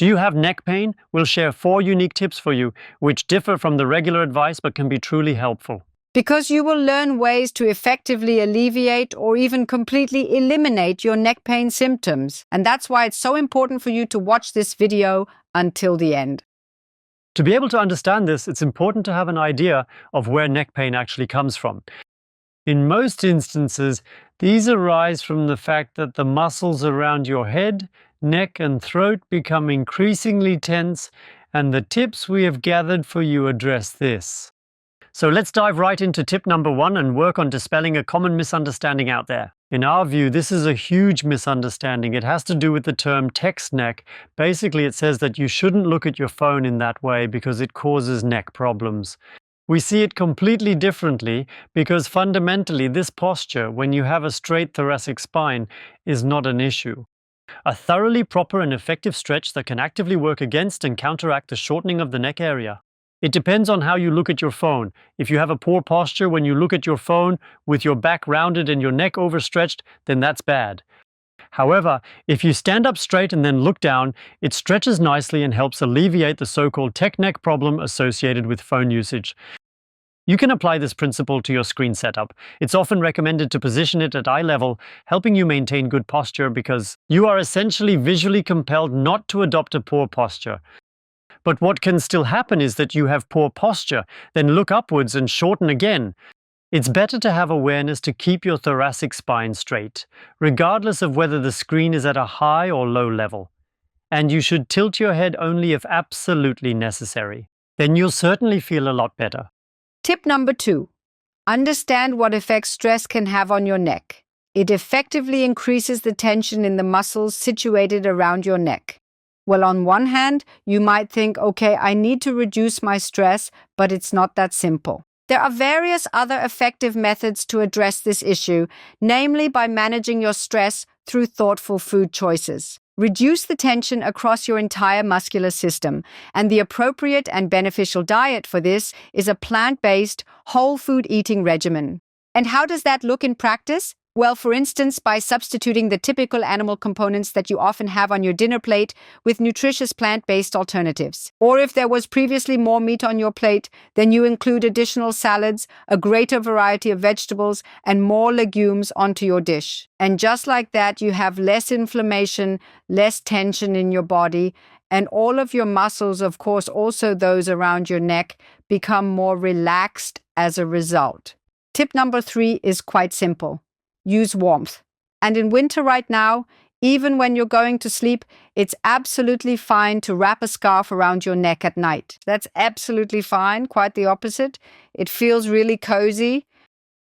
Do you have neck pain? We'll share 4 unique tips for you, which differ from the regular advice but can be truly helpful. Because you will learn ways to effectively alleviate or even completely eliminate your neck pain symptoms. And that's why it's so important for you to watch this video until the end. To be able to understand this, it's important to have an idea of where neck pain actually comes from. In most instances, these arise from the fact that the muscles around your head, neck and throat become increasingly tense, and the tips we have gathered for you address this. So let's dive right into tip number 1 and work on dispelling a common misunderstanding out there. In our view, this is a huge misunderstanding. It has to do with the term text neck. Basically, it says that you shouldn't look at your phone in that way because it causes neck problems. We see it completely differently because fundamentally this posture, when you have a straight thoracic spine, is not an issue. A thoroughly proper and effective stretch that can actively work against and counteract the shortening of the neck area. It depends on how you look at your phone. If you have a poor posture when you look at your phone with your back rounded and your neck overstretched, then that's bad. However, if you stand up straight and then look down, it stretches nicely and helps alleviate the so-called tech neck problem associated with phone usage. You can apply this principle to your screen setup. It's often recommended to position it at eye level, helping you maintain good posture because you are essentially visually compelled not to adopt a poor posture. But what can still happen is that you have poor posture, then look upwards and shorten again. It's better to have awareness to keep your thoracic spine straight, regardless of whether the screen is at a high or low level. And you should tilt your head only if absolutely necessary. Then you'll certainly feel a lot better. Tip number 2. Understand what effects stress can have on your neck. It effectively increases the tension in the muscles situated around your neck. Well, on one hand, you might think, okay, I need to reduce my stress, but it's not that simple. There are various other effective methods to address this issue, namely by managing your stress through thoughtful food choices. Reduce the tension across your entire muscular system, and the appropriate and beneficial diet for this is a plant-based, whole food eating regimen. And how does that look in practice? Well, for instance, by substituting the typical animal components that you often have on your dinner plate with nutritious plant-based alternatives. Or if there was previously more meat on your plate, then you include additional salads, a greater variety of vegetables, and more legumes onto your dish. And just like that, you have less inflammation, less tension in your body, and all of your muscles, of course, also those around your neck, become more relaxed as a result. Tip number 3 is quite simple. Use warmth. And in winter right now, even when you're going to sleep, it's absolutely fine to wrap a scarf around your neck at night. That's absolutely fine, quite the opposite. It feels really cozy.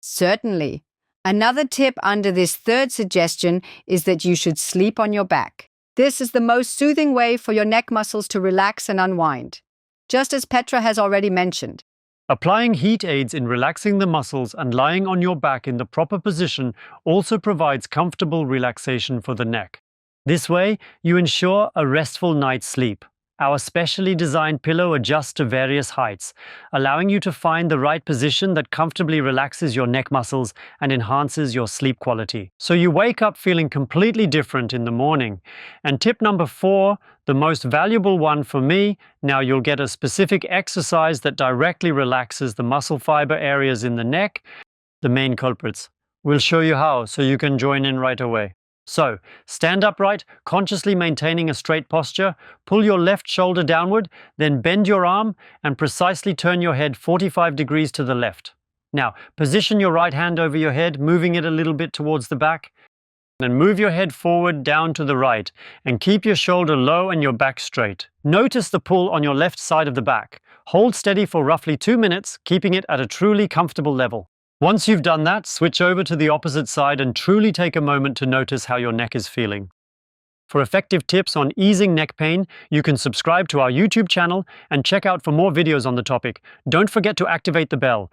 Certainly. Another tip under this 3rd suggestion is that you should sleep on your back. This is the most soothing way for your neck muscles to relax and unwind. Just as Petra has already mentioned. Applying heat aids in relaxing the muscles and lying on your back in the proper position also provides comfortable relaxation for the neck. This way, you ensure a restful night's sleep. Our specially designed pillow adjusts to various heights, allowing you to find the right position that comfortably relaxes your neck muscles and enhances your sleep quality. So you wake up feeling completely different in the morning. And tip number 4, the most valuable one for me, now you'll get a specific exercise that directly relaxes the muscle fiber areas in the neck, the main culprits. We'll show you how, so you can join in right away. So, stand upright, consciously maintaining a straight posture, pull your left shoulder downward, then bend your arm and precisely turn your head 45 degrees to the left. Now, position your right hand over your head, moving it a little bit towards the back. And move your head forward down to the right and keep your shoulder low and your back straight. Notice the pull on your left side of the back. Hold steady for roughly 2 minutes, keeping it at a truly comfortable level. Once you've done that, switch over to the opposite side and truly take a moment to notice how your neck is feeling. For effective tips on easing neck pain, you can subscribe to our YouTube channel and check out for more videos on the topic. Don't forget to activate the bell.